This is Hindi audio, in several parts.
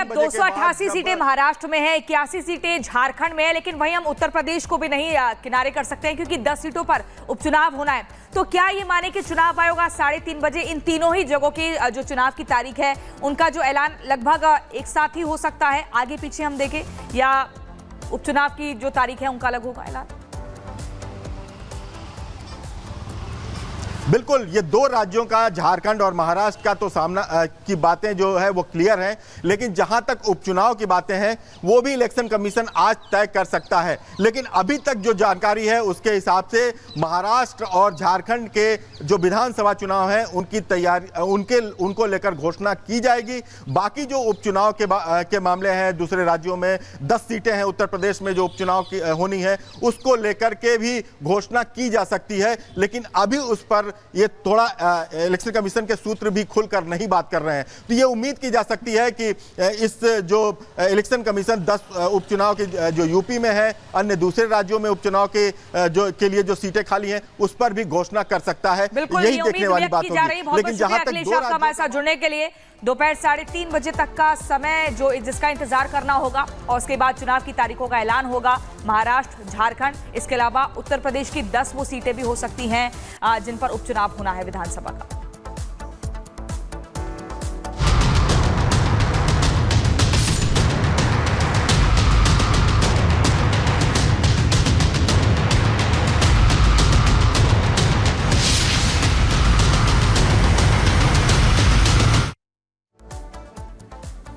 अब 288 सीटें महाराष्ट्र में है, 81 सीटें झारखंड में है, लेकिन वहीं हम उत्तर प्रदेश को भी नहीं किनारे कर सकते हैं क्योंकि 10 सीटों पर उपचुनाव होना है। तो क्या ये माने कि चुनाव आयोग आज 3:30 बजे इन तीनों ही जगहों की जो चुनाव की तारीख है उनका जो ऐलान लगभग एक साथ ही हो सकता है, आगे पीछे हम देखें, या उपचुनाव की जो तारीख है उनका अलग होगा ऐलान? बिल्कुल, ये दो राज्यों का, झारखंड और महाराष्ट्र का तो सामना की बातें जो है वो क्लियर हैं, लेकिन जहां तक उपचुनाव की बातें हैं वो भी इलेक्शन कमीशन आज तय कर सकता है। लेकिन अभी तक जो जानकारी है उसके हिसाब से महाराष्ट्र और झारखंड के जो विधानसभा चुनाव हैं उनकी तैयारी उनको लेकर घोषणा की जाएगी। बाकी जो उपचुनाव के मामले हैं दूसरे राज्यों में 10 सीटें हैं, उत्तर प्रदेश में जो उपचुनाव की होनी है उसको लेकर के भी घोषणा की जा सकती है, लेकिन अभी उस पर ये थोड़ा इलेक्शन कमीशन के सूत्र भी खुलकर नहीं बात कर रहे हैं। तो ये उम्मीद की जा सकती है कि इस जो इलेक्शन कमीशन 10 उपचुनाव की जो यूपी में है, अन्य दूसरे राज्यों में उपचुनाव के लिए जो सीटें खाली हैं उस पर भी घोषणा कर सकता है। यही देखने वाली बात होगी। लेकिन जहां तक हमारे साथ जुड़ने के लिए, दोपहर 3:30 बजे तक का समय जिसका इंतजार करना होगा और उसके बाद चुनाव की तारीखों का ऐलान होगा। महाराष्ट्र, झारखंड, इसके अलावा उत्तर प्रदेश की 10 वो सीटें भी हो सकती हैं जिन पर उपचुनाव होना है विधानसभा का।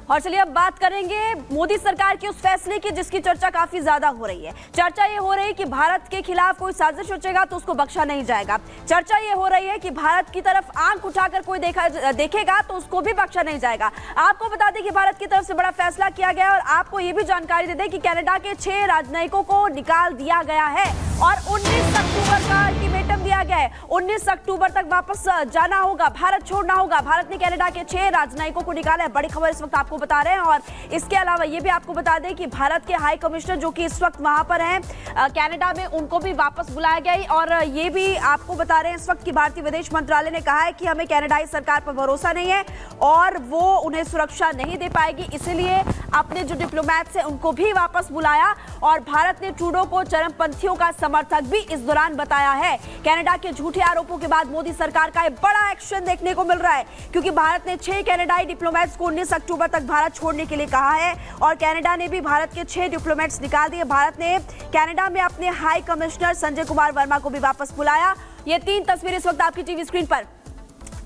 और चलिए अब बात करेंगे मोदी सरकार के उस फैसले की जिसकी चर्चा काफी ज्यादा हो रही है। चर्चा ये हो रही है कि भारत के खिलाफ कोई साजिश रचेगा तो उसको बख्शा नहीं जाएगा। चर्चा ये हो रही है कि भारत की तरफ आंख उठाकर कोई देखेगा तो उसको भी बख्शा नहीं जाएगा। आपको बता दें कि भारत की तरफ से बड़ा फैसला किया गया और आपको ये भी जानकारी दे दें कि कनाडा के 6 राजनयिकों को निकाल दिया गया है और 19 अक्टूबर का अल्टीमेटम दिया गया है। 19 अक्टूबर तक वापस जाना होगा, भारत छोड़ना होगा। भारत ने कनाडा के 6 राजनयिकों को निकाला है। बड़ी खबर इस वक्त आपको बता रहे हैं। और इसके अलावा ये भी आपको बता दें कि भारत के हाई कमिश्नर जो कि इस वक्त वहां पर हैं कनाडा में, उनको भी वापस बुलाया गया है। और ये भी आपको बता रहे हैं इस वक्त की भारतीय विदेश मंत्रालय ने कहा है कि हमें कनाडाई सरकार पर भरोसा नहीं है और वो उन्हें सुरक्षा नहीं दे पाएगी, इसलिए अपने जो डिप्लोमैट्स हैं उनको भी वापस बुलाया। और भारत ने ट्रूडो को चरमपंथियों का समर्थक भी इस दौरान बताया है। कनाडा के झूठे आरोपों के बाद मोदी सरकार का एक बड़ा एक्शन देखने को मिल रहा है, क्योंकि भारत ने 6 कनाडाई डिप्लोमैट्स को 19 अक्टूबर तक भारत छोड़ने के लिए कहा है और कनाडा ने भी भारत के 6 डिप्लोमैट्स निकाल दिए। भारत ने कनाडा में अपने हाई कमिश्नर संजय कुमार वर्मा को भी वापस बुलाया। ये 3 तस्वीरें इस वक्त आपकी टीवी स्क्रीन पर।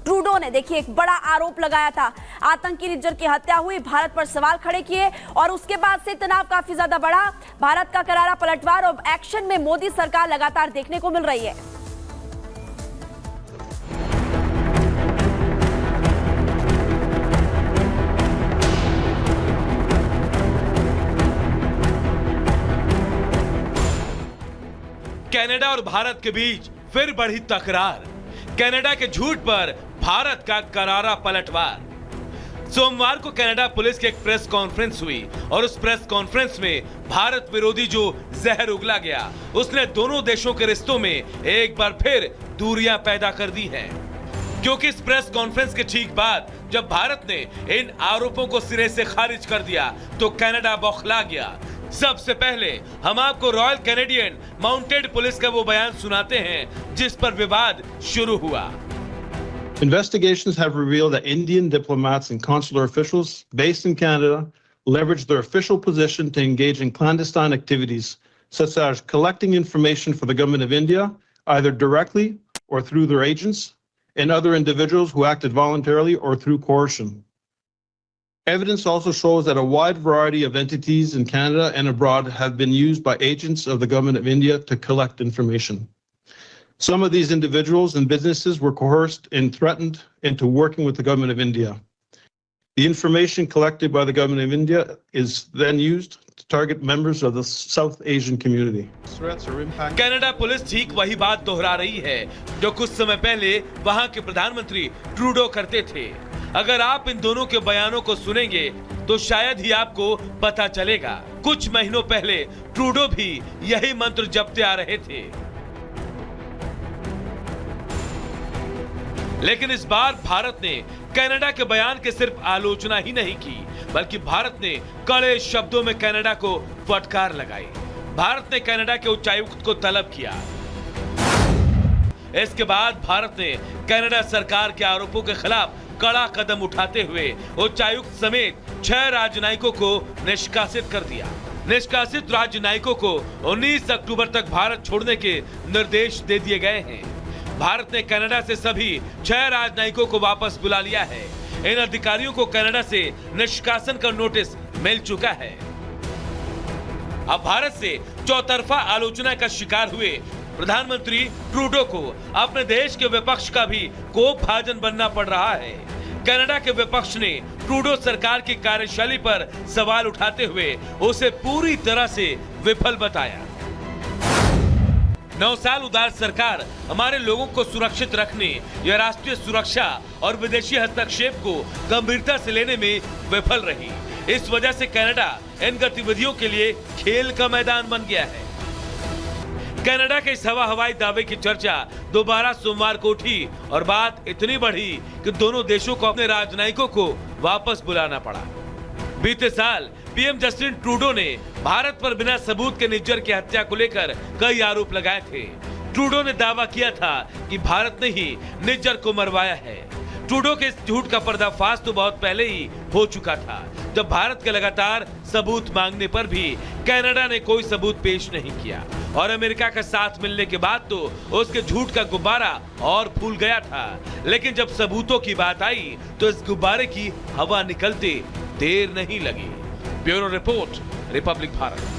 ट्रूडो ने देखिए एक बड़ा आरोप लगाया था, आतंकी रिजर की हत्या हुई, भारत पर सवाल खड़े किए और उसके बाद से तनाव काफी ज्यादा बढ़ा। भारत का करारा पलटवार और एक्शन में मोदी सरकार लगातार देखने को मिल रही है। कनाडा और भारत के बीच फिर बढ़ी तकरार। कनाडा के झूठ पर भारत का करारा पलटवार। सोमवार को कनाडा पुलिस की एक प्रेस कॉन्फ्रेंस हुई और उस प्रेस कॉन्फ्रेंस में भारत विरोधी जो जहर उगला गया उसने दोनों देशों के रिश्तों में एक बार फिर दूरियां पैदा कर दी हैं। क्योंकि इस प्रेस कॉन्फ्रेंस के ठीक बाद जब भारत ने इन आरोपों को सिरे से खारिज कर दिया तो कनाडा बौखला गया। सबसे पहले हम आपको रॉयल कैनेडियन माउंटेड पुलिस का वो बयान सुनाते हैं जिस पर विवाद शुरू हुआ। Investigations have revealed that Indian diplomats and consular officials based in Canada leveraged their official position to engage in clandestine activities such as collecting information for the government of India, either directly or through their agents, and other individuals who acted voluntarily or through coercion. Evidence also shows that a wide variety of entities in Canada and abroad have been used by agents of the government of India to collect information. Some of these individuals and businesses were coerced and threatened into working with the government of India. The information collected by the government of India is then used to target members of the South Asian community. Canada police ठीक वही बात दोहरा रही है जो कुछ समय पहले वहां के प्रधानमंत्री ट्रूडो करते थे। अगर आप इन दोनों के बयानों को सुनेंगे तो शायद ही आपको पता चलेगा। कुछ महीनों पहले ट्रूडो भी यही मंत्र जपते आ रहे थे, लेकिन इस बार भारत ने कनाडा के बयान की सिर्फ आलोचना ही नहीं की बल्कि भारत ने कड़े शब्दों में कनाडा को फटकार लगाई। भारत ने कनाडा के उच्चायुक्त को तलब किया। इसके बाद भारत ने कनाडा सरकार के आरोपों के खिलाफ कड़ा कदम उठाते हुए उच्चायुक्त समेत 6 राजनयिकों को निष्कासित कर दिया। निष्कासित राजनयिकों को 19 अक्टूबर तक भारत छोड़ने के निर्देश दे दिए गए हैं। भारत ने कनाडा से सभी 6 राजनयिकों को वापस बुला लिया है। इन अधिकारियों को कनाडा से निष्कासन का नोटिस मिल चुका है। अब भारत से चौतरफा आलोचना का शिकार हुए प्रधानमंत्री ट्रूडो को अपने देश के विपक्ष का भी कोपभाजन बनना पड़ रहा है। कनाडा के विपक्ष ने ट्रूडो सरकार की कार्यशैली पर सवाल उठाते हुए उसे पूरी तरह से विफल बताया। 9 साल उदार सरकार हमारे लोगों को सुरक्षित रखने या राष्ट्रीय सुरक्षा और विदेशी हस्तक्षेप को गंभीरता से लेने में विफल रही। इस वजह से कनाडा इन गतिविधियों के लिए खेल का मैदान बन गया है। कनाडा के इस हवाई दावे की चर्चा दोबारा सोमवार को उठी और बात इतनी बढ़ी कि दोनों देशों को अपने राजनयिकों को वापस बुलाना पड़ा। बीते साल पीएम जस्टिन ट्रूडो ने भारत पर बिना सबूत के निज्जर की हत्या को लेकर कई आरोप लगाए थे। ट्रूडो ने दावा किया था कि भारत ने ही निज्जर को मरवाया है। ट्रूडो के इस झूठ का पर्दाफाश तो बहुत पहले ही हो चुका था, जब भारत के लगातार सबूत मांगने पर भी कनाडा ने कोई सबूत पेश नहीं किया और अमेरिका का साथ मिलने के बाद तो उसके झूठ का गुब्बारा और फूल गया था। लेकिन जब सबूतों की बात आई तो इस गुब्बारे की हवा निकलते देर नहीं लगी। Bureau report, Republic Bharat.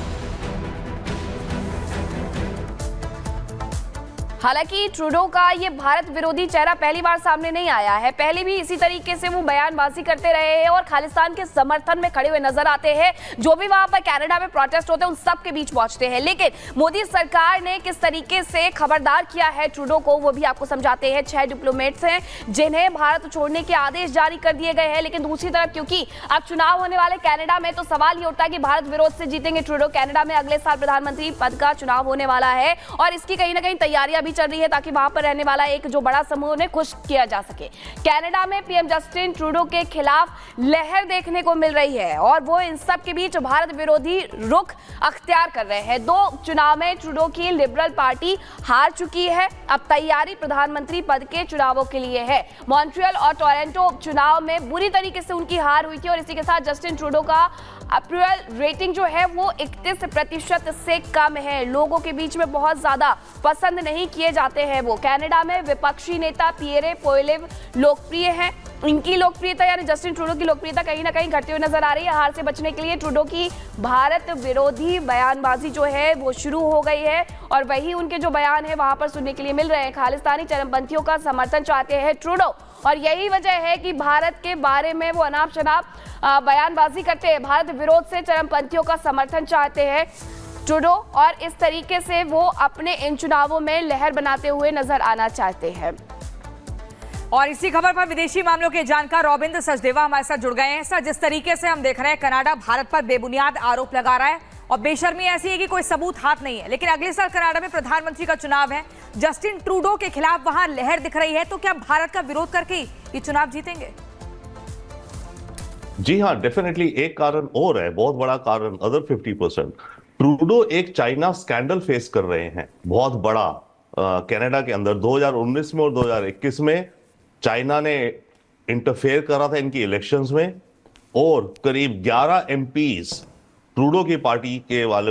हालांकि ट्रूडो का ये भारत विरोधी चेहरा पहली बार सामने नहीं आया है। पहले भी इसी तरीके से वो बयानबाजी करते रहे हैं और खालिस्तान के समर्थन में खड़े हुए नजर आते हैं। जो भी वहां पर कनाडा में प्रोटेस्ट होते हैं उन सब के बीच पहुंचते हैं। लेकिन मोदी सरकार ने किस तरीके से खबरदार किया है ट्रूडो को, वो भी आपको समझाते हैं। 6 डिप्लोमेट्स हैं जिन्हें भारत छोड़ने के आदेश जारी कर दिए गए हैं। लेकिन दूसरी तरफ क्योंकि अब चुनाव होने वाले कनाडा में, तो सवाल ये उठता है कि भारत विरोध से जीतेंगे ट्रूडो। कनाडा में अगले साल प्रधानमंत्री पद का चुनाव होने वाला है और इसकी कहीं ना कहीं तैयारियां चल रही है ताकि वहां पर रहने वाला एक जो बड़ा समूह उन्हें खुश किया जा सके। कनाडा में पीएम जस्टिन ट्रूडो के खिलाफ लहर देखने को मिल रही है और वो इन सब के बीच भारत विरोधी रुख अख्तियार कर रहे हैं। 2 चुनाव में ट्रूडो की लिबरल पार्टी हार चुकी है। अब तैयारी प्रधानमंत्री पद के चुनावों के लिए है। मॉन्ट्रियल और टोरंटो चुनाव में बुरी तरीके से उनकी हार हुई थी और इसी के साथ जस्टिन ट्रूडो का अप्रूवल रेटिंग जो है वो 31% से कम है। लोगों के बीच में बहुत ज्यादा पसंद नहीं किए जाते हैं वो। कनाडा में विपक्षी नेता पियरे पोइलेव लोकप्रिय हैं। इनकी लोकप्रियता यानी जस्टिन ट्रूडो की लोकप्रियता कहीं ना कहीं घटती हुई नजर आ रही है। हार से बचने के लिए ट्रूडो की भारत विरोधी बयानबाजी जो है वो शुरू हो गई है और वही उनके जो बयान है वहां पर सुनने के लिए मिल रहे हैं। खालिस्तानी चरमपंथियों का समर्थन चाहते हैं ट्रूडो और यही वजह है कि भारत के बारे में वो अनाप शनाप बयानबाजी करते हैं। भारत विरोध से चरमपंथियों का समर्थन चाहते हैं ट्रूडो और इस तरीके से वो अपने इन चुनावों में लहर बनाते हुए नजर आना चाहते हैं। और इसी खबर पर विदेशी मामलों के जानकार रॉबिंद्र सचदेवा हमारे साथ जुड़ गए हैं। सर, जिस तरीके से हम देख रहे हैं कनाडा भारत पर बेबुनियाद आरोप लगा रहा है और बेशर्मी ऐसी है कि कोई सबूत हाथ नहीं है। लेकिन अगले साल कनाडा में प्रधानमंत्री का चुनाव है, जस्टिन ट्रूडो के खिलाफ वहां लहर दिख रही है, तो क्या भारत का विरोध करके ये चुनाव जीतेंगे? जी हाँ, डेफिनेटली। एक कारण और है, बहुत बड़ा कारण, अदर 50%। ट्रूडो एक चाइना स्कैंडल फेस कर रहे हैं बहुत बड़ा कनाडा के अंदर। 2019 में और 2021 में चाइना ने इंटरफेयर करा था इनकी इलेक्शंस में और करीब 11 एमपीज ट्रूडो की पार्टी के वाले